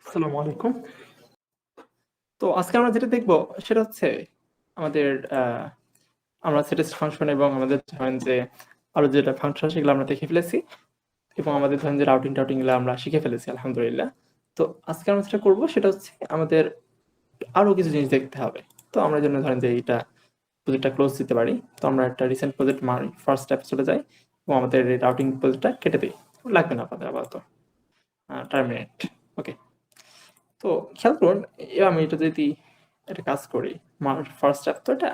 আসসালামু আলাইকুম। তো আজকে আমরা যেটা দেখব সেটা হচ্ছে আমাদের আমরা স্ট্যাটাস ফাংশন এবং আমাদের ধরেন যে আরো যেটা ফাংশন সেগুলো আমরা দেখে ফেলেছি এবং আমাদের ধরেন যে রাউটিং গুলো আমরা শিখে ফেলেছি আলহামদুলিল্লাহ। তো আজকে আমরা যেটা করব সেটা হচ্ছে আমাদের আরো কিছু জিনিস দেখতে হবে। তো আমরা জন্য ধরেন যে এইটা প্রজেক্টটা ক্লোজ দিতে পারি। তো আমরা একটা রিসেন্ট প্রজেক্ট মারি, ফার্স্ট স্টেপ চলে যাই এবং আমাদের এই রাউটিং প্রজেক্টটা কেটে দিই। লাগবে না আপনাদের আপাতত। টার্মিনেট। ওকে। তো খেয়াল করুন, আমি এটা যদি একটা কাজ করি, ফার্স্ট স্টেপ তো এটা।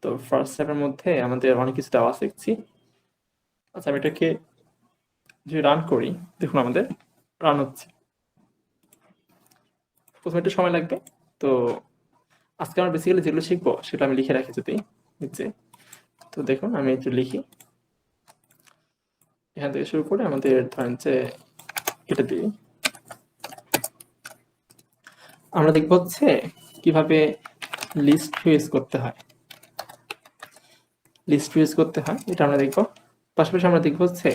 তো ফার্স্ট স্টেপের মধ্যে আমাদের অনেক কিছু দেওয়া আছে দেখছি। আচ্ছা, আমি এটাকে যদি রান করি, দেখুন আমাদের রান হচ্ছে। প্রথমে একটু সময় লাগবে। তো আজকে আমরা বেসিক্যালি যেগুলো শিখবো সেটা আমি লিখে রাখি যদি নিচে। তো দেখুন আমি একটু লিখি, এখান থেকে শুরু করে আমাদের ধরেন যে এটা দিই। আমরা দেখবো হচ্ছে কিভাবে লিস্ট ইউজ করতে হয়। লিস্ট ইউজ করতে হয় এটা আমরা দেখবো। পাশাপাশি আমরা দেখবো হচ্ছে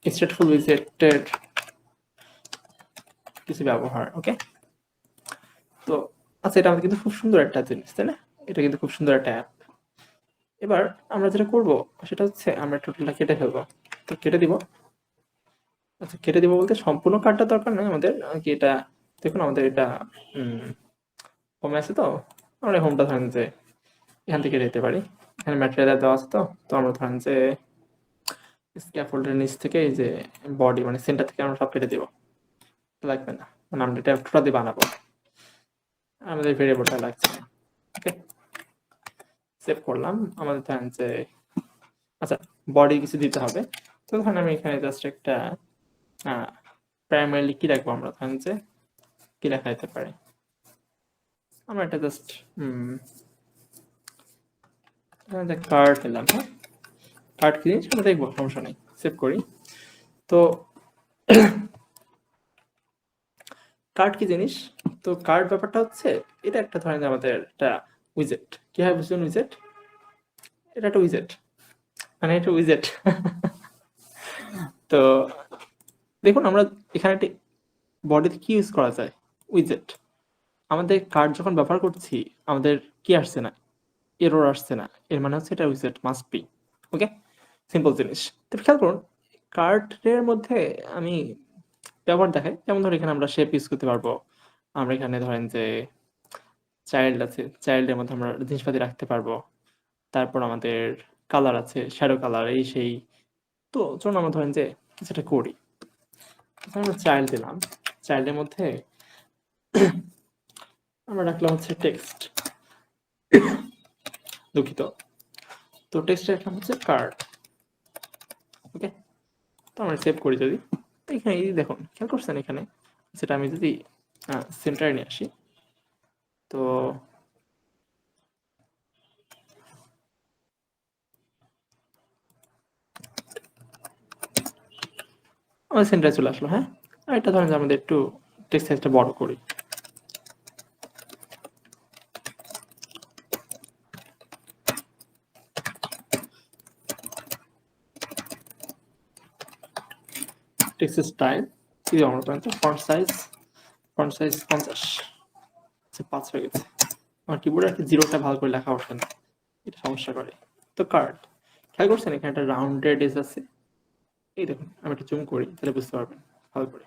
স্টেটফুল উইজেটের কিছু ব্যবহার। ওকে। তো আচ্ছা, এটা আমাদের কিন্তু খুব সুন্দর একটা জিনিস, তাই না? এটা কিন্তু খুব সুন্দর একটা অ্যাপ। এবার আমরা যেটা করব সেটা হচ্ছে আমরা টোটালটা কেটে ফেলবো। তো কেটে দিব। আচ্ছা, কেটে দিব বলতে সম্পূর্ণ কাটটা দরকার নয় আমাদের, কি এটা দেখুন আমাদের এটা হোমে আছে। তো আমরা হোমটা ধরেন যে এখান থেকে কেটে দিতে পারি। এখানে ম্যাটেরিয়াল দেওয়া আছে। তো আমরা ধরেন যে স্ক্যাফোল্ডের নিচ থেকে এই যে বডি মানে সেন্টার থেকে আমরা সব কেটে দিব। লাগবে না, মানে আমরা এটা টোটালি বানাবো, আমাদের ভেরিয়েবলটা লাগছে না। ওকে, সেভ করলাম। আমাদের ধরেন যে আচ্ছা, বডি কিছু দিতে হবে। তো ধরেন আমি এখানে জাস্ট একটা প্রাইমারিলি কি রাখবো, আমরা ধরেন যে কি লেখা যেতে পারে, আমরা একটা জাস্ট কার্ড নিলাম। হ্যাঁ, কার্ড কি জিনিস আমরা দেখবো, সমস্যা নেই, সেভ করি। তো কার্ড কি জিনিস? তো কার্ড ব্যাপারটা হচ্ছে এটা একটা ধরেন যে আমাদের একটা উইজেট। কি হয় বুঝলেন? উইজেট, এটা একটা উইজেট, মানে এটা উইজেট। তো দেখুন আমরা এখানে একটা বডিতে কি ইউজ করা যায়, উইজেট। আমাদের কার্ড যখন ব্যবহার করছি আমাদের কি আসছে না, এরর আসছে না, এর মানে হচ্ছে এটা উইজেট মাস্ট বি। ওকে, সিম্পল জিনিস। তো খেয়াল করুন, কার্ডের মধ্যে আমি ব্যবহার দেখাই। যেমন ধর এখানে আমরা শেপ ইউজ করতে পারবো। আমরা এখানে ধরেন যে চাইল্ড আছে, চাইল্ডের মধ্যে আমরা জিনিসপাতি রাখতে পারবো। তারপর আমাদের কালার আছে, শ্যাডো কালার, এই সেই। তো চলুন আমরা ধরেন যে কিছুটা করি। আমরা চাইল্ড দিলাম, চাইল্ডের মধ্যে আমরা রাখলাম হচ্ছে টেক্সট, দুঃখিত। তো টেক্সট রাখলাম হচ্ছে কার্ড। ওকে, তো আমরা সেভ করি যদি। এখানে এই দেখুন, খেয়াল করছেন এখানে সেটা আমি যদি সেন্টারে নিয়ে আসি, তো আমাদের সেন্টারে চলে আসলো। হ্যাঁ, আর এটা ধরেন যে আমাদের একটু টেক্সট সাইজটা বড় করি। টেক্সট স্টাইল কি আমরা ধরেন ফন্ট সাইজ, ফন্ট সাইজ 50, 5 হয়ে গেছে। আমার কিবোর্ডে একটা জিরোটা ভালো করে লেখা ওঠে না, এটা সমস্যা করে। তো কার্ড খেয়াল করছেন এখানে একটা রাউন্ডেড এজ আছে। এই দেখুন আমি একটা জুম করি তাহলে বুঝতে পারবেন ভালো করে।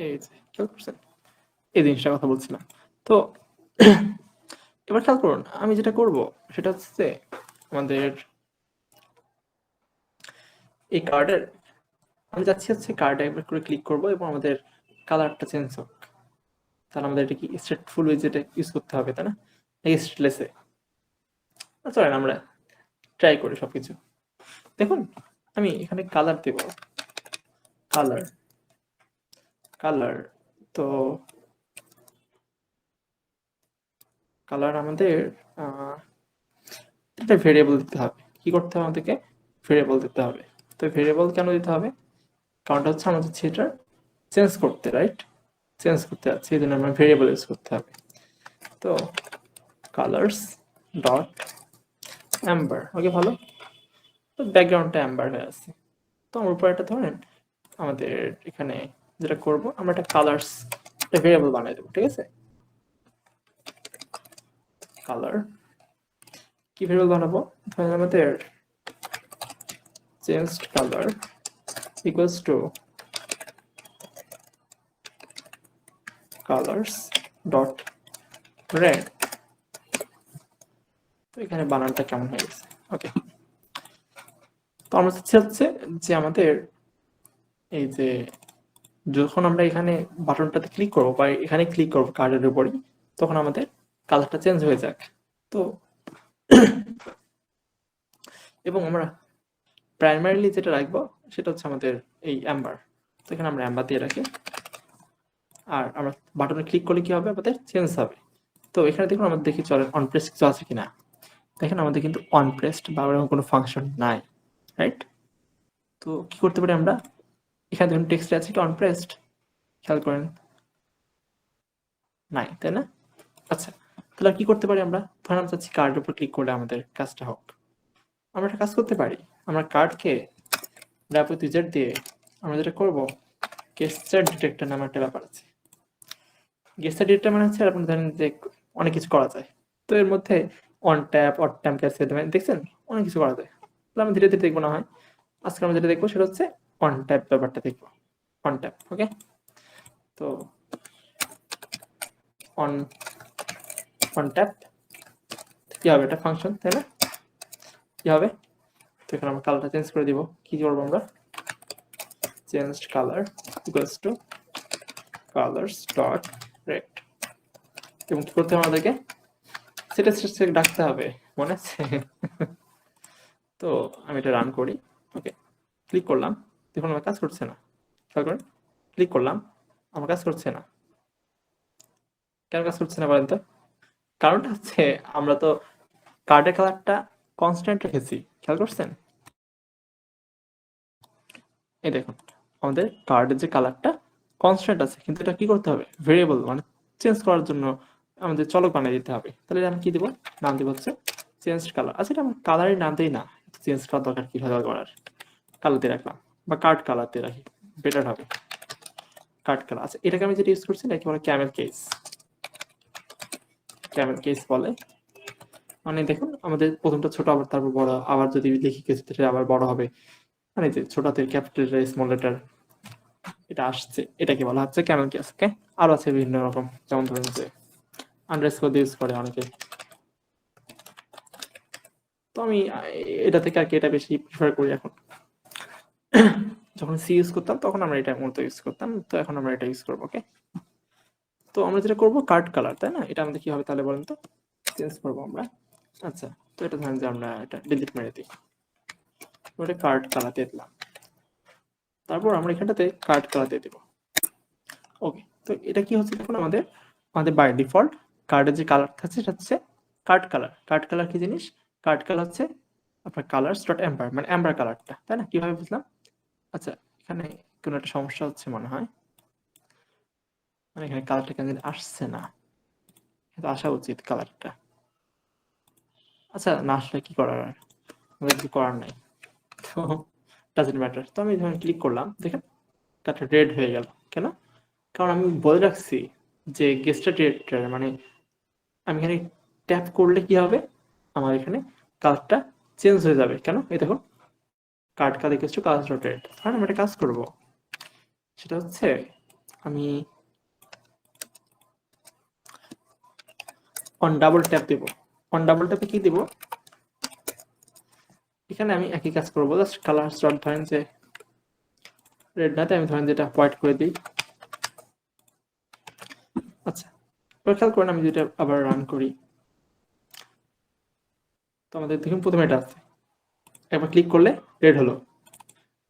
এই যে খেয়াল করছেন, এই জিনিসটার কথা বলছিলাম। তো এবার খেয়াল করুন আমি যেটা করব সেটা হচ্ছে আমাদের এই কার্ডের, আমি যাচ্ছি হচ্ছে কার্ডে একবার করে ক্লিক করব এবং আমাদের কালারটা চেঞ্জ হোক। তাহলে আমাদের এটা কি স্টেটফুল উইজেটে ইউজ করতে হবে, তাই না? স্টেটলেসে চলেন আমরা ট্রাই করি সবকিছু। দেখুন আমি এখানে কালার দেব, কালার, কালার। তো কালার আমাদের একটা ভেরিয়েবল দিতে হবে। কি করতে হবে আমাদেরকে? ভেরিয়েবল দিতে হবে। তো ভেরিয়েবল কেন দিতে হবে? কারণটা হচ্ছে আমাদের সেটা চেঞ্জ করতে, রাইট? চেঞ্জ করতে যাচ্ছে, এই জন্য আমরা ভেরিয়েবল ইউজ করতে হবে। তো কালার্স ডট অ্যাম্বার। ওকে, ভালো। তো ব্যাকগ্রাউন্ডটা অ্যাম্বার হয়ে আছে। তো আমার উপর একটা ধরেন আমাদের এখানে যেটা করব আমরা একটা কালার্স একটা ভেরিয়েবল বানাই দেবো, ঠিক আছে? কালার কি ভেরিয়েবল বানাবো? ধরেন আমাদের changed colour equals two colours dot red. তো এখানে বানানটা কেমন হয়ে গেছে? ওকে, তো আমরা হচ্ছে যে আমাদের এই যে যখন আমরা এখানে বাটনটাতে ক্লিক করবো বা এখানে ক্লিক করবো কার্ডের উপরে, তখন আমাদের কালারটা চেঞ্জ হয়ে যাক। তো এবং আমরা প্রাইমারিলি যেটা রাখবো সেটা হচ্ছে আমাদের এই অ্যাম্বার। তো এখানে আমরা অ্যাম্বার দিয়ে রাখি, আর আমরা বাটনে ক্লিক করলে কি হবে? আমাদের চেঞ্জ হবে। তো এখানে দেখুন আমাদের দেখি চলেন অনপ্রেস কিছু আছে কিনা। দেখেন আমাদের কিন্তু অনপ্রেসড বা এরকম কোনো ফাংশন নাই, রাইট? তো কি করতে পারি আমরা? এখানে দেখুন টেক্সটে আছে কি অনপ্রেসড? খেয়াল করেন, নাই, তাই না? আচ্ছা, তাহলে কি করতে পারি আমরা? ধরেন আমরা চাচ্ছি কার্ডের উপর ক্লিক করলে আমাদের কাজটা হোক। আমরা একটা কাজ করতে পারি, আমরা কার্ডকে র্যাপ উইথ উইজার্ড দিয়ে আমরা যেটা করবো, গেস্টার ডিটেক্টর নামে একটা ব্যাপার আছে। গেস্টার ডিটেক্টর মানে হচ্ছে আপনি জানেন যে অনেক কিছু করা যায়। তো এর মধ্যে অন ট্যাপ, অট ট্যাপ, ক্যাসেট দেখছেন অনেক কিছু করা যায়। তাহলে আমরা ধীরে ধীরে দেখবো না হয়। আজকে আমরা যেটা দেখবো সেটা হচ্ছে অন ট্যাপ ব্যাপারটা দেখবো। অন ট্যাপ, ওকে? তো অন অন ট্যাপ কি হবে? এটা ফাংশন, তাই না? কি হবে? তো এখানে আমরা কালারটা চেঞ্জ করে দিব। কি করবো আমরা? Changed colour equals two colours dot red. এবং কি করতে হবে আমাদেরকে? সেটা ডাকতে হবে, মনে আছে? তো আমি এটা রান করি, ওকে, ক্লিক করলাম, দেখুন আমার কাজ করছে না। খেয়াল করেন, ক্লিক করলাম, আমার কাজ করছে না। কেন কাজ করছে না বলেন তো? কারণটা হচ্ছে আমরা তো কার্ডের কালারটা কনস্ট্যান্ট রেখেছি, খেয়াল করছেন? এই দেখুন আমাদের কার্ডের যে কালারটা কনস্ট্যান্ট আছে, কিন্তু এটা কি করতে হবে? ভেরিয়েবল মানে চেঞ্জ করার জন্য আমাদের চলক বানিয়ে দিতে হবে। তাহলে আমি কি দিব? নাম দিব হচ্ছে চেঞ্জ কালার। আচ্ছা, এটা আমার কালারের নাম দিই না, চেঞ্জ করার দরকার কি ভাবে করার? কালার দিয়ে রাখলাম, বা কার্ড কালার দিয়ে রাখি, বেটার হবে। Card colour. আচ্ছা, এটাকে আমি যেটা ইউজ করছি নাকি বলে ক্যামেল কেস। ক্যামেল কেস বলে মানে দেখুন আমাদের প্রথমটা ছোট, আবার তারপর বড়, আবার যদি লিখি কিছু সেটা আবার বড় হবে। মানে যে ছোটতে ক্যাপিটাল স্মল লেটার এটা আসছে, এটাকে বলা হচ্ছে ক্যামেল কেস। ওকে, আরো আছে বিভিন্ন রকম, যেমন ধরুন যে আন্ডারস্কোর ইউজ করে অনেকে। তো আমি এটা থেকে আর কি এটা বেশি প্রিফার করি এখন। যখন সি ইউজ করতাম তখন আমরা এটা মূলত ইউজ করতাম, তো এখন আমরা এটা ইউজ করবো। ওকে, তো আমরা যেটা করবো কার্ড কালার, তাই না? এটা আমাদের কি হবে তাহলে বলেন তো? চেঞ্জ করবো আমরা। আচ্ছা, তো এটা ধরেন যে আমরা এটা ডিলিট মেরে দিই, ওটা কার্ড কালার দিয়ে দিলাম, তারপর আমরা এখানটাতে কার্ড কালার দিয়ে দেবো। ওকে, তো এটা কি হচ্ছে দেখুন আমাদের আমাদের বাই ডিফল্ট কার্ডের যে কালার থাকছে সেটা হচ্ছে কার্ড কালার। কার্ড কালার কি জিনিস? কার্ড কালার হচ্ছে আপনার কালার্স ডট অ্যাম্বার, মানে অ্যাম্বার কালারটা, তাই না? কিভাবে বুঝলাম? আচ্ছা, এখানে কোনো একটা সমস্যা হচ্ছে মনে হয়, মানে এখানে কালারটা কেন জানি আসছে না, কিন্তু আসা উচিত কালারটা। আচ্ছা, না আসলে কি করার, আর আমাদের কিছু করার নাই। তো ডাজন্ট ম্যাটার। তো আমি যখন ক্লিক করলাম দেখেন কালারটা রেড হয়ে গেল। কেন? কারণ আমি বলে রাখছি যে গেস্টার ডিরেক্টর, মানে আমি এখানে ট্যাপ করলে কি হবে? আমার এখানে কালারটা চেঞ্জ হয়ে যাবে। কেন? এই দেখো card colour equals to colour dot red. আর আমি একটা কাজ করব, সেটা হচ্ছে আমি অন ডাবল ট্যাপ দেব। অন ডাবল ট্যাপে কি দেব? এখানে আমি একই কাজ করবো, জাস্ট কালার ডট ধরেন যে রেড নাতে আমি ধরেন যেটা হোয়াইট করে দিই। আচ্ছা, এবার খেয়াল করেন আমি যেটা আবার রান করি, তো আমাদের দেখুন প্রথমে এটা আছে, একবার ক্লিক করলে রেড হলো,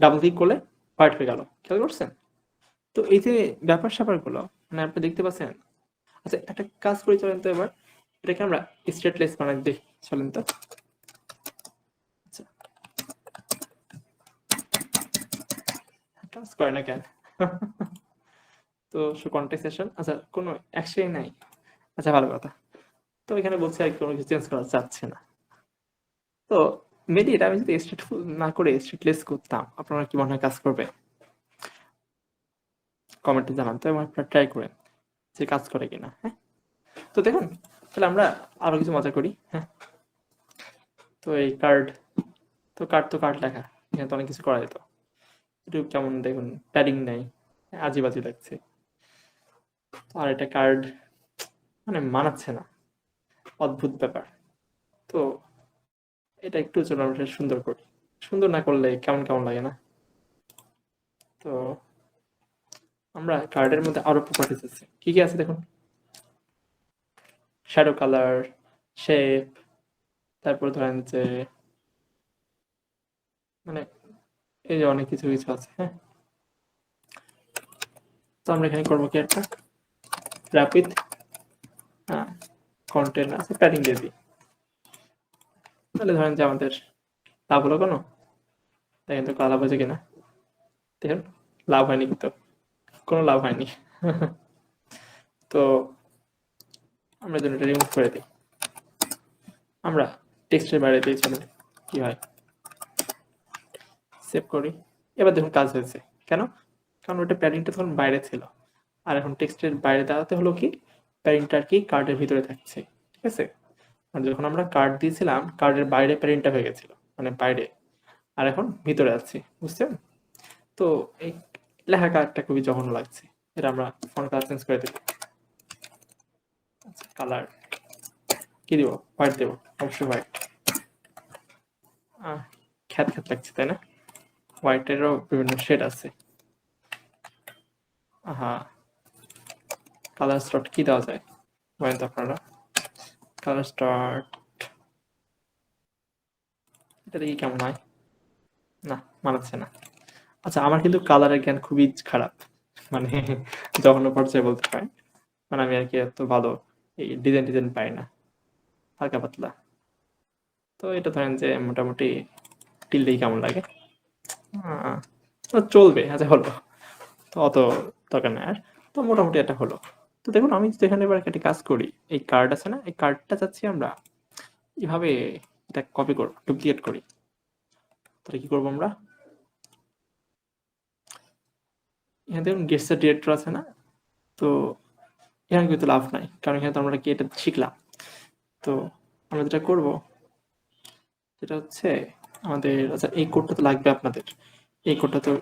ডাবল ক্লিক করলে হোয়াইট হয়ে গেল। খেয়াল করছেন? তো এই যে ব্যাপার স্যাপার গুলো মানে আপনি দেখতে পাচ্ছেন। আচ্ছা, একটা কাজ করি চলেন তো, এবার এটাকে আমরা স্টেটলেস বানাই দিই, চলেন তো। আচ্ছা, কাজ করে না কেন? তো কন্টেক্সটেশন, আচ্ছা কোনো অ্যাকশনই নাই। আচ্ছা, ভালো কথা। তো এখানে বলছে আর কোনো কিছু চেঞ্জ করা যাচ্ছে না। তো মেবি এটা আমি যদি স্টেটফুল না করে স্টেটলেস করতাম, আপনারা কি মনে হয় কাজ করবে? কমেন্টে জানান তো, এবং আপনারা ট্রাই করেন যে কাজ করে কিনা। হ্যাঁ, তো দেখুন তাহলে আমরা আরো কিছু মজা করি। হ্যাঁ, তো এই কার্ড তো কার্ড লেখা, এখানে তো অনেক কিছু করা যেত। একটু কেমন দেখুন, প্যাডিং নেই, আজিব আজিব লাগছে। আর এটা কার্ড মানে মানাচ্ছে না, অদ্ভুত ব্যাপার। তো এটা একটু চলো আমরা সুন্দর করি, সুন্দর না করলে কেমন কেমন লাগে না। তো আমরা কার্ডের মধ্যে আরো প্রপার্টিস আছে, কি কি আছে দেখুন, শ্যাডো কালার, শেপ, তারপর ধরেন যে মানে এই যে অনেক কিছু কিছু আছে। হ্যাঁ, তো আমরা এখানে করবো কি একটা র্যাপিড কন্টেন্ট আছে, প্যাডিং দিয়ে দিই। তাহলে ধরেন যে আমাদের লাভ হলো কোনো, দেখেন তো লাভ হয়েছে কিনা, দেখুন লাভ হয়নি, কিন্তু কোনো লাভ হয়নি। তো আমরা যেন এটা রিমুভ করে দিই, আমরা টেক্সটের বাইরে দিয়ে চলো কি হয়, সেভ করি। এবার দেখুন কাজ হয়েছে, কেন, কারণ ওটা প্যাডিংটা তখন বাইরে ছিল, আর এখন টেক্সটের বাইরে দাঁড়াতে হলো কি, প্যাডিংটা আর কি কার্ডের ভিতরে থাকছে, ঠিক আছে। আর যখন আমরা কার্ড দিয়েছিলাম, কার্ডের বাইরে প্যাডিংটা হয়ে গেছিল, মানে বাইরে, আর এখন ভিতরে আছে, বুঝছেন। তো এই লেখা কার্ডটা খুবই জঘন্য লাগছে, এটা আমরা ফন্ট কালার চেঞ্জ করে দেবো। কালার কি দিব, হোয়াইট দেবো, অবশ্যই হোয়াইট। খ্যাত খ্যাত লাগছে তাই না, হোয়াইটেরও বিভিন্ন শেড আছে। হ্যাঁ, কালার স্টার্ট কি দেওয়া যায় বলেন তো আপনারা, কালার স্টার্ট এটা দেখি কেমন হয়, না মানাচ্ছে না। আচ্ছা, আমার কিন্তু কালারের জ্ঞান খুবই খারাপ, মানে জঘন্য পর্যায়ে বলতে হয়, মানে আমি আর কি এত ভালো এই ডিজাইন পাই না, হালকা পাতলা। তো এটা ধরেন যে মোটামুটি টিললেই কেমন লাগে, তো চলবে। আচ্ছা হলো, তো অত দরকার নেই আর, তো মোটামুটি এটা হলো। তো দেখুন আমি যদি এখানে এবার একটা কাজ করি, এই কার্ড আছে না, এই কার্ডটা চাচ্ছি আমরা এভাবে এটা কপি করব, ডুপ্লিকেট করি। তাহলে কি করবো আমরা, এখানে দেখুন গেস্টের ডিরেক্টর আছে না, তো এখানে কিন্তু লাভ নাই, কারণ এখানে তো আমরা কি এটা শিখলাম। তো আমরা যেটা করবো সেটা হচ্ছে আমাদের, আচ্ছা এই কোডটা তো লাগবে আপনাদের, এই কোডটা তো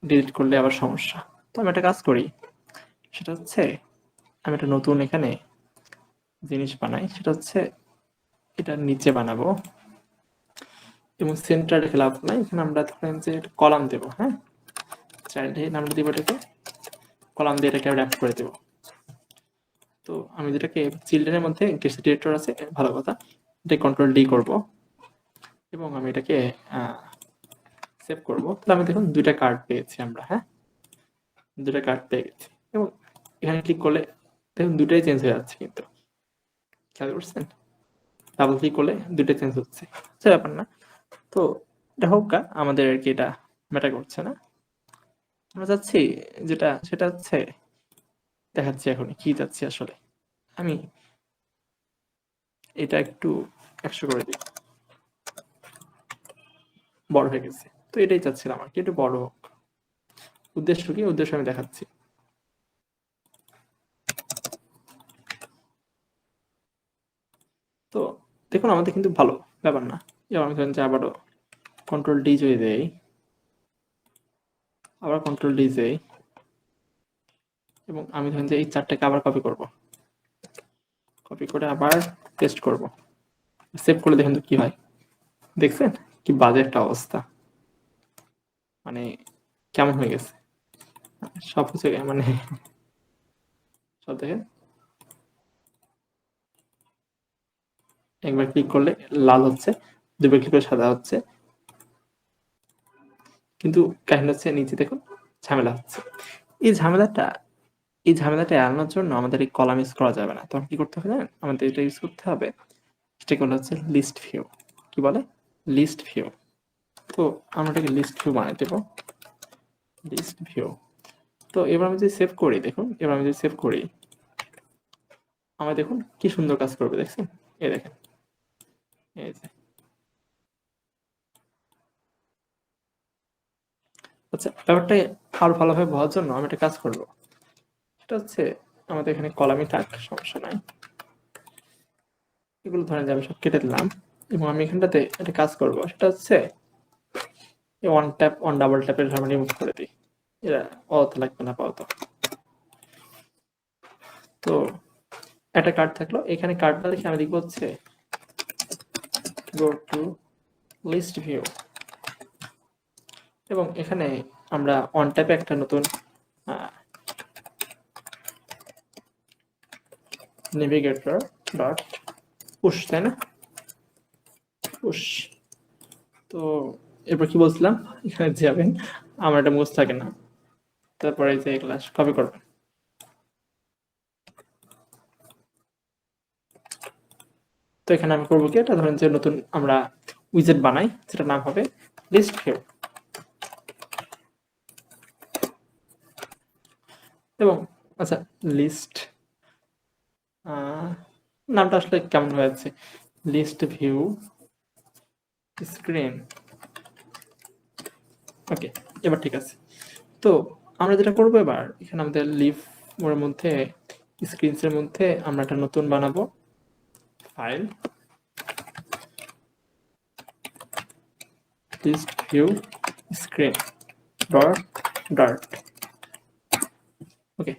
ডিলিট করলে আবার সমস্যা। তো আমি একটা কাজ করি, সেটা হচ্ছে আমি একটা নতুন এখানে জিনিস বানাই, সেটা হচ্ছে এটা নিচে বানাবো, এবং সেন্টার রেখে লাভ নাই, এখানে আমরা ধরেন যে কলাম দেবো। হ্যাঁ, চাইল্ড নামটা দিব, এটাকে কলাম দিয়ে এটাকে র্যাপ করে দেবো। তো আমি যেটাকে চিলড্রেনের মধ্যে গেস্ট ডিরেক্টর আছে, ভালো কথা, এটা কন্ট্রোল ডি করবো, এবং আমি এটাকে সেভ করবো। তাহলে আমি দেখুন দুইটা কার্ড পেয়েছি আমরা। হ্যাঁ, দুটা কার্ড পেয়ে গেছি, এবং এখানে ক্লিক করলে দেখুন দুটাই চেঞ্জ হয়ে যাচ্ছে, কিন্তু খেয়াল করছেন, ডাবল ক্লিক করলে দুটাই চেঞ্জ হচ্ছে, সে ব্যাপার না। তো এটা হোক, আমাদের আর কি এটা ম্যাটার করছে না। আমরা যাচ্ছি যেটা, সেটা হচ্ছে দেখাচ্ছি এখন কি যাচ্ছি আসলে, আমি এটা একটু 100 করে দিই, বড় হয়ে গেছে। তো এটাই চাচ্ছিলাম আর কি, একটু বড় হোক। উদ্দেশ্য কি, উদ্দেশ্য আমি দেখাচ্ছি। তো দেখুন আমাদের কিন্তু ভালো ব্যাপার না। এবার আমি ধরেন যে আবারও কন্ট্রোল ডি যদি দেই, আবার কন্ট্রোল ডি দেই, এবং আমি ধরেন যে এই চারটাকে আবার কপি করব, কপি করে আবার পেস্ট করব, সেভ করে দেখেন তো কি হয়। দেখছেন কি বাজে একটা অবস্থা, মানে কেমন হয়ে গেছে সব কিছু, মানে সব দেখেন, একবার ক্লিক করলে লাল হচ্ছে, দুবার ক্লিক করে সাদা হচ্ছে, কিন্তু কাহিনী হচ্ছে নিচে দেখুন ঝামেলা হচ্ছে। এই ঝামেলাটা, এই ঝামেলাটা এড়ানোর জন্য আমাদের এই কলাম ইউজ করা যাবে না। তখন কি করতে হবে জানেন, আমাদের এটা ইউজ করতে হবে, সেটাকে বলা হচ্ছে লিস্ট ভিউ। কি বলে, লিস্ট ভিউ। তো আমরা এটাকে লিস্ট ভিউ বানিয়ে দেবো, লিস্ট ভিউ। তো এবার আমি যদি সেভ করি, দেখুন এবার আমি যদি সেভ করি, আমার দেখুন কি সুন্দর কাজ করবে, দেখছেন, এই দেখেন, এই যে আচ্ছা, ব্যাপারটা আরো ভালোভাবে বোঝার জন্য আমি একটা কাজ করব। সেটা হচ্ছে আমাদের এখানে কলামই থাক, সমস্যা নাই। এগুলো ধরেন যে আমি সব কেটে দিলাম এবং আমি এখানটাতে একটা কাজ করব। সেটা হচ্ছে ওয়ান ট্যাপ, ওয়ান ডাবল ট্যাপের আমি রিমুভ করে দিই। এরা অত লাগবে না পাওয়া। তো একটা কার্ড থাকলো, এখানে কার্ডটা দেখে আমি লিখবো হচ্ছে গো টু লিস্ট ভিউ, এবং এখানে আমরা অন ট্যাপে একটা নতুন নেভিগেটর ডট পুশ, তাই না? পুশ। তো এরপর কি বলছিলাম, এখানে যাবেন, আমার এটা মুখস্থ থাকে না, তারপরে যে ক্লাস কপি করবেন। তো এখানে আমি করবো কি, এটা ধরেন যে নতুন আমরা উইজেট বানাই, যেটা নাম হবে লিস্ট ভিউ। এবং আচ্ছা, লিস্ট নামটা আসলে কেমন হয়েছে, লিস্ট ভিউ স্ক্রিন। ওকে, এবার ঠিক আছে। তো আমরা যেটা করবো এবার, এখানে আমাদের লিভ ওর মধ্যে স্ক্রিনসের মধ্যে আমরা একটা নতুন বানাবো file, list view screen dot dot. Okay,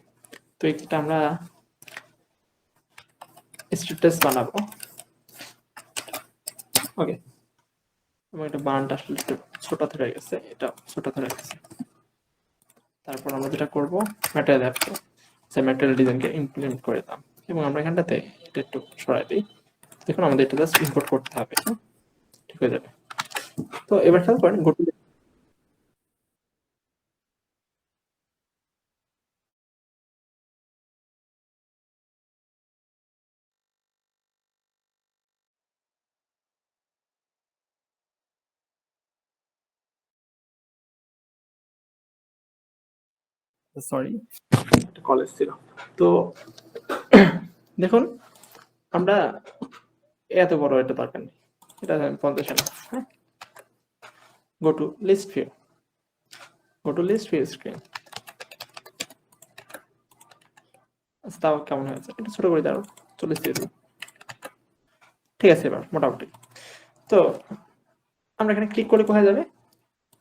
তো এটা আমরা স্ট্যাটাস বানাবো। ওকে, এবং এটা বানানটা আসলে একটু ছোট ধরে গেছে, এটা ছোট ধরে গেছে। তারপর আমরা যেটা করবো, ম্যাটেরিয়াল অ্যাপটা যে ম্যাটেরিয়াল ডিজাইনকে ইমপ্লিমেন্ট করে দিলাম, এবং আমরা এখানটাতে এটা একটু সরাই দিই। দেখুন আমাদের এটা জাস্ট ইম্পোর্ট করতে হবে, ঠিক হয়ে যাবে। তো এবার খেয়াল করেন, গো টু, সরি কলেজ ছিল। তো দেখুন, আমরা এত বড় এটা দরকার নেই, এটা 50 না। হ্যাঁ, go to list view, go to list view screen. তাও কেমন হয়েছে, এটা ছোট করে দাও, 40 দিয়ে দিই। ঠিক আছে, এবার মোটামুটি। তো আমরা এখানে ক্লিক করে কোথায় যাবে,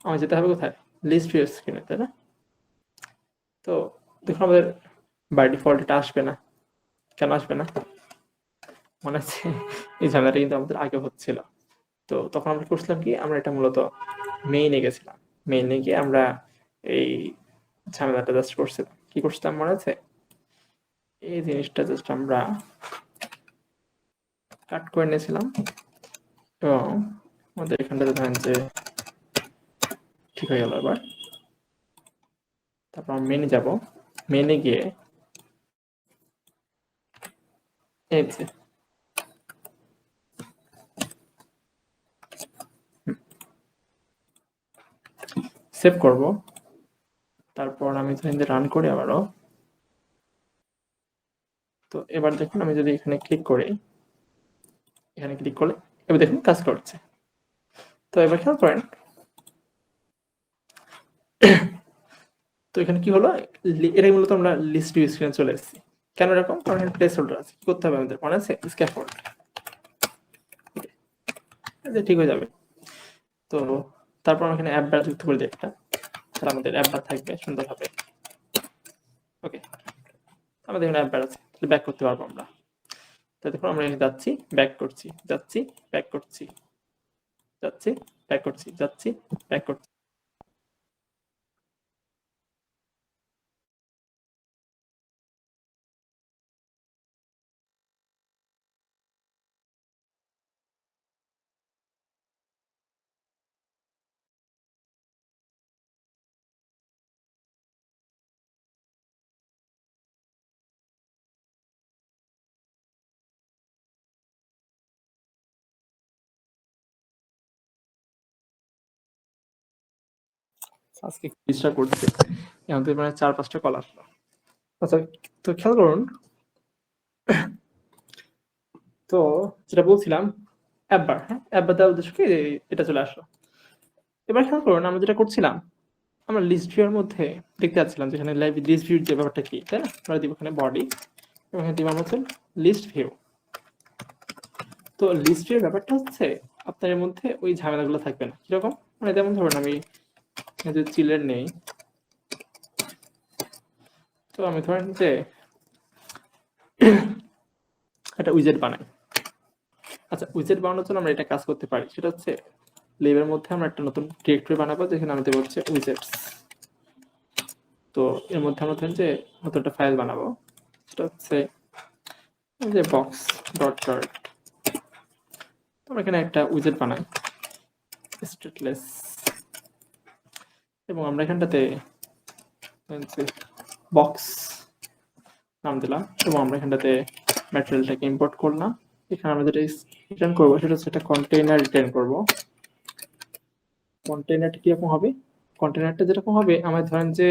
আমার যেতে হবে কোথায়, লিস্ট ভিউ স্ক্রিনে, তাই না? তো দেখুন আমাদের বাই ডিফল্ট এটা আসবে না, কেন আসবে না? মনে আছে এই ঝামেলাটা কিন্তু আমাদের আগে হচ্ছিল। তো তখন আমরা করছিলাম কি, আমরা এটা মূলত মেইনে গেছিলাম, মেইনে গিয়ে আমরা এই ঝামেলাটা জাস্ট করছিলাম। কি করছিলাম মনে আছে, এই জিনিসটা জাস্ট আমরা কাট করে নিয়েছিলাম, এবং আমাদের এখানটাতে ধরেন যে ঠিক হয়ে গেল। এবার তারপর মেনে যাব, মেনে গিয়ে এই যে সেভ করব। তারপর আমি ধরেন যে রান করি আবারও। তো এবার দেখুন আমি যদি এখানে ক্লিক করি, এখানে ক্লিক করলে এবার দেখুন কাজ করছে। তো এবার খেয়াল করেন, তো এখানে কি হলো, এটাই মূলত আমরা লিস্ট ভিউ স্ক্রিনে চলে এসেছি। কেন এরকম, কারণ এখানে প্লেস হোল্ডার আছে, কি করতে হবে আমাদের মনে আছে, স্ক্যাফোল্ড, ঠিক হয়ে যাবে। তো তারপর এখানে অ্যাপ বার যুক্ত করে দিই একটা, তাহলে আমাদের অ্যাপ বার থাকবে সুন্দরভাবে। ওকে, আমাদের এখানে অ্যাপ বার আছে, তাহলে ব্যাক করতে পারবো আমরা। তাই দেখুন আমরা এখানে যাচ্ছি, ব্যাক করছি, যাচ্ছি, ব্যাক করছি, যাচ্ছি, ব্যাক করছি, যাচ্ছি, ব্যাক করছি। আজকে ডিস্টার্ব করছে, এখন তো মানে 4-5টা কল আসলো। আচ্ছা, তো খেয়াল করুন, তো যেটা বলছিলাম অ্যাপ বার, হ্যাঁ অ্যাপ বার দেওয়ার উদ্দেশ্য কি, এটা চলে আসলো। এবার খেয়াল করুন আমরা যেটা করছিলাম, আমরা লিস্ট ভিউর মধ্যে দেখতে পাচ্ছিলাম যেখানে লিস্ট ভিউর যে ব্যাপারটা কি, তাই না? আমরা দিব এখানে বডি এবং এখানে দিব আমাদের লিস্ট ভিউ। তো লিস্ট ভিউর ব্যাপারটা হচ্ছে আপনার এর মধ্যে ওই ঝামেলাগুলো থাকবে না। কিরকম? মানে যেমন ধরুন আমি যদি চিলের নেই, তো আমি ধরেন যে একটা উইজেট বানাই। আচ্ছা, উইজেট বানানোর জন্য আমরা এটা কাজ করতে পারি, সেটা হচ্ছে লেবের মধ্যে আমরা একটা নতুন ডিরেক্টরি বানাবো যেখানে আমরা দেবো হচ্ছে উইজেটস। তো এর মধ্যে আমরা ধরেন যে নতুন একটা ফাইল বানাবো, সেটা হচ্ছে যে বক্স ডট ডট। আমরা এখানে একটা উইজেট বানাই স্ট্যাটলেস, এবং আমরা এখানটাতে বক্স নাম দিলাম, এবং আমরা এখানটাতে ম্যাটেরিয়ালটাকে ইম্পোর্ট করলাম। এখানে আমরা যেটা রিটার্ন করবো সেটা হচ্ছে একটা কন্টেইনার রিটার্ন করবো। কন্টেইনারটা কিরকম হবে? কন্টেইনারটা যেরকম হবে, আমার ধরেন যে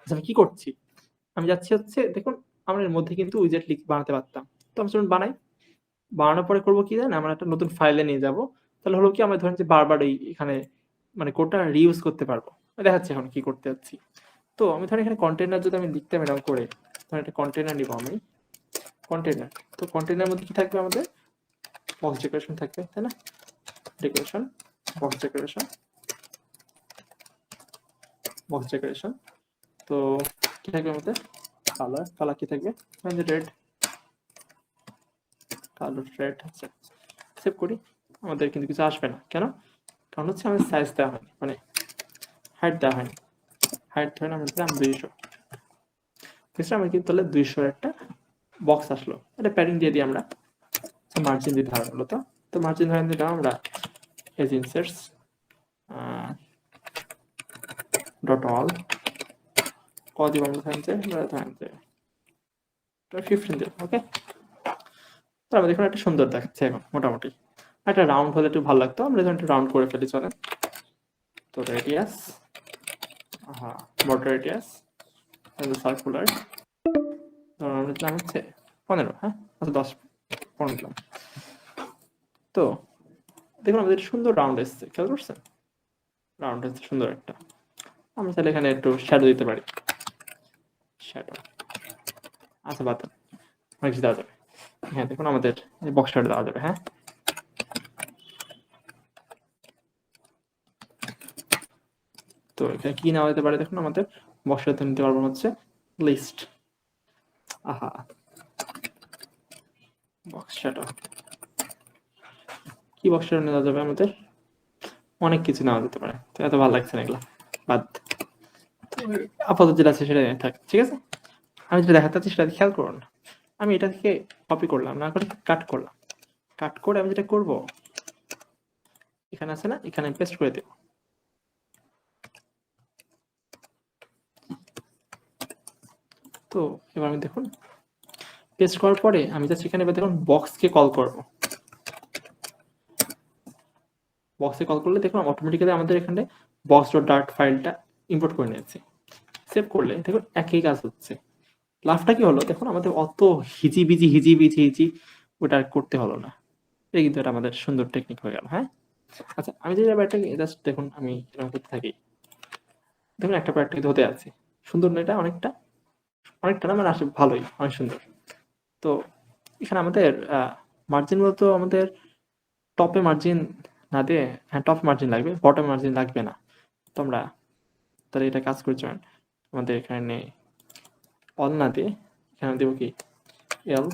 আচ্ছা আমি কি করছি, আমি যাচ্ছি হচ্ছে দেখুন আমরা এর মধ্যে কিন্তু উইজেট বানাতে পারতাম। তো আমি চলুন বানাই। বানানোর পরে করবো কি জানেন, আমরা একটা নতুন ফাইলে নিয়ে যাব। তাহলে হলো কি, আমরা ধরেন যে বারবার এই এখানে মানে কোডটা রিইউজ করতে পারবো। দেখাচ্ছি এখন কি করতে যাচ্ছি। তো আমি ধরেন এখানে কন্টেইনার যদি আমি লিখতাম এরকম করে, ধরেন একটা কন্টেইনার নিব আমি, কন্টেইনার। তো কন্টেইনার মধ্যে কি থাকবে, আমাদের বক্স ডেকোরেশন থাকবে, তাই না? Decoration, box decoration, box decoration. তো কি থাকবে আমাদের? কালার, কালার কি থাকবে? Red, colour red. আচ্ছা সেভ করি। আমাদের কিন্তু কিছু আসবে না, কেন? কারণ হচ্ছে আমাদের সাইজ দেওয়া হয়নি, মানে হাইট দেওয়া হয়নি। হাইট ধরেন আমরা দিলাম 200, বুঝলাম? আমি কিন্তু তাহলে 200 একটা বক্স আসলো। এটা প্যাডিং দিয়ে দিই আমরা, মার্জিন দিতে হবে মূলত। তো মার্জিন ধরেন দিলাম আমরা এজ ইনসার্টস ডট অল, কত দিব আমরা ধরেন যে 15 দিব, ওকে? তারপর দেখুন একটা সুন্দর দেখাচ্ছে এখন মোটামুটি। একটা রাউন্ড হলে একটু ভালো লাগতো, আমরা যখন রাউন্ড করে ফেলি চলেন। তো রেডিয়াস, হ্যাঁ বর্ডার রেডিয়াস সার্কুলার, ধরুন আমরা দিলাম হচ্ছে 15, হ্যাঁ আচ্ছা 10 15 দিলাম। তো দেখুন আমাদের সুন্দর রাউন্ড এসছে, খেয়াল করছেন? রাউন্ড এসছে সুন্দর একটা। আমরা তাহলে এখানে একটু শ্যাডো দিতে পারি, শ্যাডো। আচ্ছা বাতান অনেক কিছু দেওয়া যাবে। হ্যাঁ দেখুন আমাদের বক্স শ্যাডো দেওয়া যাবে, হ্যাঁ। তো এখানে কি নেওয়া যেতে পারে, দেখুন আমাদের বক্স শ্যাডো নিতে পারবো হচ্ছে লিস্ট, আহা বক্স শ্যাডো। কি বক্স শ্যাডো নেওয়া যাবে আমাদের? অনেক কিছু নেওয়া যেতে পারে, তো এত ভালো লাগছে না এগুলো, বাদ। আপাতত যেটা আছে সেটা থাক, ঠিক আছে? আমি যেটা দেখাতে চাচ্ছি সেটা খেয়াল করুন। আমি এটা থেকে কপি করলাম, না করে কাট করলাম। কাট করে আমি যেটা করব, এখানে আছে না, এখানে পেস্ট করে দেব। তো এবার আমি দেখুন পেস্ট করার পরে আমি জাস্ট এখানে এবার দেখুন বক্সকে কল করব। বক্সে কল করলে দেখুন অটোমেটিক্যালি আমাদের এখানে বক্স ডট ডার্ট ফাইলটা ইম্পোর্ট করে নিয়েছে। সেভ করলে দেখুন একই কাজ হচ্ছে। লাভটা কি হলো দেখুন, আমাদের অত হিজি ওটা করতে হলো না। এটা কিন্তু এটা আমাদের সুন্দর টেকনিক হয়ে গেল, হ্যাঁ। আচ্ছা আমি যে ব্যাপারটাকে জাস্ট দেখুন আমি এরকম করতে থাকি, দেখুন একটা ব্যাপারটা কিন্তু হতে আছে সুন্দর না? এটা অনেকটা, অনেকটা না মানে আসলে ভালোই, অনেক সুন্দর। তো এখানে আমাদের মার্জিন মূলত আমাদের টপে মার্জিন না দিয়ে, হ্যাঁ টপ মার্জিন লাগবে, বটম মার্জিন লাগবে না। তো আমরা তাহলে এটা কাজ করে জয়েন, আমাদের এখানে অল না দিয়ে এখানে দেবো কি এল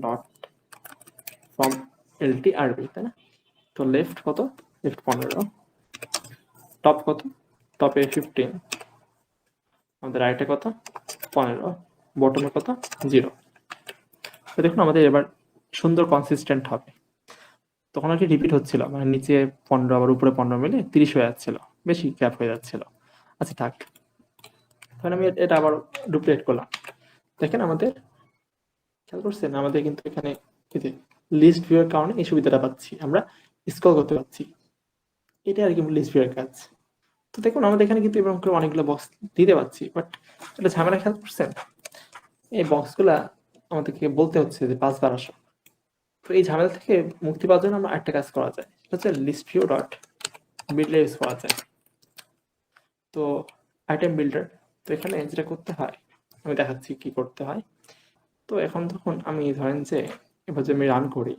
ডট ফ্রম এলটি আরবি, তাই না? তো লেফট কত? লেফট 15, টপ কত? টপে 15, আমাদের রাইটে কত? 15, বটমে কত? 0। তো দেখুন আমাদের এবার সুন্দর কনসিস্টেন্ট হবে। তখন আর কি রিপিট হচ্ছিল, মানে নিচে 15 আবার উপরে 15 মিলে 30 হয়ে যাচ্ছিল, বেশি গ্যাপ হয়ে যাচ্ছিল। আচ্ছা থাক, তাহলে আমি এটা আবার ডুপ্লিকেট করলাম। দেখেন আমাদের, খেয়াল করছেন আমাদের কিন্তু এখানে লিস্ট ভিউ এর কারণে এই সুবিধাটা পাচ্ছি, আমরা স্ক্রল করতে পারছি। এটা আর কি লিস্ট ভিউ এর কাজ। তো দেখুন আমাদের এখানে কিন্তু এরকম করে অনেকগুলো বক্স দিতে পারছি, বাট এটা ঝামেলা খেয়াল করছেন, এই বক্সগুলা আমাদেরকে বলতে হচ্ছে যে 5 বার আসো। তো এই ঝামেলা থেকে মুক্তি পাওয়ার জন্য আমরা একটা কাজ করা যায়, সেটা হচ্ছে list view dot builder use করা যায়। তো আইটেম বিল্ডার, তো এখানে যেটা করতে হয় আমি দেখাচ্ছি কি করতে হয়। তো এখন তখন আমি ধরেন যে এবার যে আমি রান করি,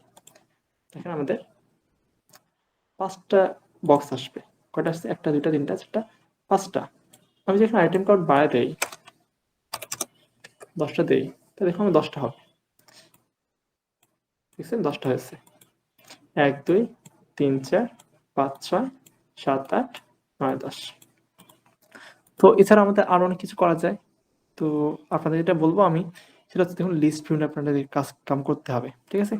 দেখেন আমাদের 5টা বক্স আসবে। কয়টা আসছে? 1টা 2টা 3টা 4টা 5টা। আমি যখন আইটেম কাউন্ট বাড়ায় দেই, 10টা দেই, তো দেখো আমার 10টা হবে। দেখছেন 10টা হয়েছে। 1 2 3 4 5 6 7 8 9 10। তো এছাড়া আমাদের আরো অনেক কিছু করা যায়। তো আপনাদের যেটা বলবো আমি, সেটা হচ্ছে দেখুন লিস্ট ভিউ নিয়ে আপনাদের কাম করতে হবে, ঠিক আছে?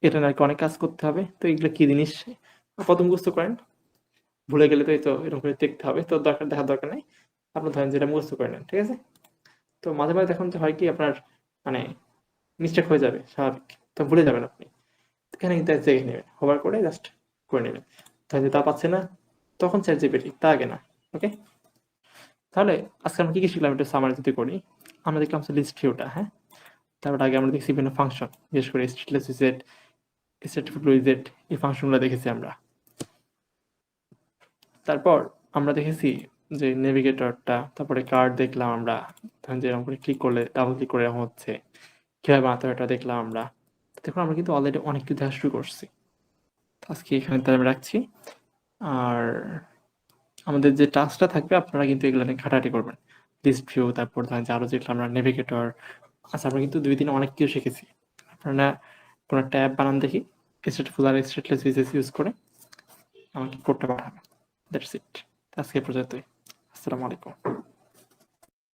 এটা নাকি অনেক কাজ করতে হবে। তো এগুলো কি জিনিস কত মুখস্থ করেন, ভুলে গেলে তো এই তো এরকম করে দেখতে হবে, তো দেখার দরকার নেই। আপনার ধরেন যেটা মুখস্থ করে নেন, ঠিক আছে? তো মাঝে মাঝে দেখুন যে হয় কি আপনার মানে মিস্টেক হয়ে যাবে, স্বাভাবিক, তো ভুলে যাবেন আপনি। এখানে কিন্তু দেখে নেবেন, হোভার করে জাস্ট করে নেবেন। তাহলে তা পাচ্ছে না, তখন চ্যাট জিপিটি, তা আগে না। ওকে, তাহলে আজকে আমরা কি কি শিখলাম একটু সামারি যদি করি। আমরা দেখলাম লিস্ট ভিউটা, হ্যাঁ। তারপর আগে আমরা দেখছি বিভিন্ন ফাংশন, বিশেষ করে স্টেটলেস উইজেট, স্ট্যাটিক উইজেট, এই ফাংশনগুলো দেখেছি আমরা। তারপর আমরা দেখেছি যে নেভিগেটরটা, তারপরে কার্ড দেখলাম আমরা, ধরেন যে এরকম করে ক্লিক করলে ডাবল ক্লিক করে এরকম হচ্ছে, কিভাবে বানাতে হয় এটা দেখলাম আমরা। দেখুন আমরা কিন্তু অলরেডি অনেক কিছু দেখা শুরু করছি। আজকে এখানে তাহলে আমি রাখছি। আর আমাদের যে টাস্কটা থাকবে আপনারা কিন্তু এগুলো নিয়ে ঘাটাঘাটি করবেন, লিস্ট ভিউ, তারপর ধরেন যে আরো যেগুলো আমরা নেভিগেটর। আচ্ছা, আমরা কিন্তু 2 দিনে অনেক কিছু শিখেছি। আপনারা কোনো ট্যাব বানান দেখি, স্টেটফুল আর স্টেটলেস উইজেট ইউজ করে আমাকে কোডটা পাঠাবেন। দ্যাটস ইট, আজকে এই পর্যন্তই। আসসালামু আলাইকুম।